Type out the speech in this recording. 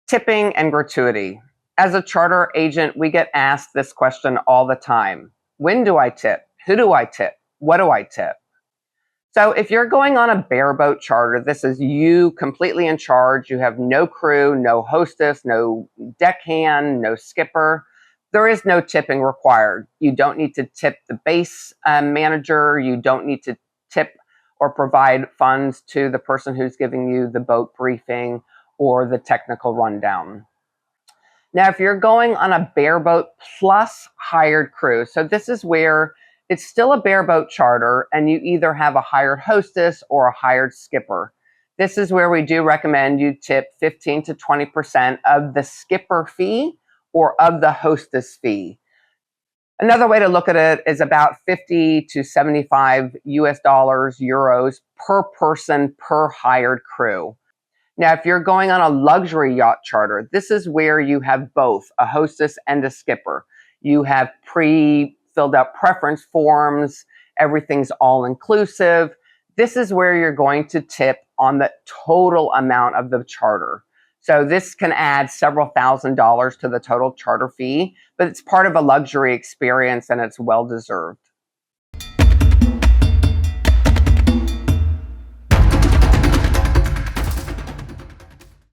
Tipping and gratuity. As a charter agent, we get asked this question all the time. When do I tip? Who do I tip? What do I tip? So if you're going on a bareboat charter, this is you completely in charge. You have no crew, no hostess, no deckhand, no skipper. There is no tipping required. You don't need to tip the base manager. You don't need to tip or provide funds to the person who's giving you the boat briefing or the technical rundown. Now, if you're going on a bareboat plus hired crew, so this is where it's still a bareboat charter and you either have a hired hostess or a hired skipper. This is where we do recommend you tip 15 to 20% of the skipper fee or of the hostess fee. Another way to look at it is about 50 to 75 US dollars, euros per person per hired crew. Now, if you're going on a luxury yacht charter, this is where you have both a hostess and a skipper. You have pre-filled out preference forms. Everything's all inclusive. This is where you're going to tip on the total amount of the charter. So this can add several $1,000s to the total charter fee, but it's part of a luxury experience and it's well deserved.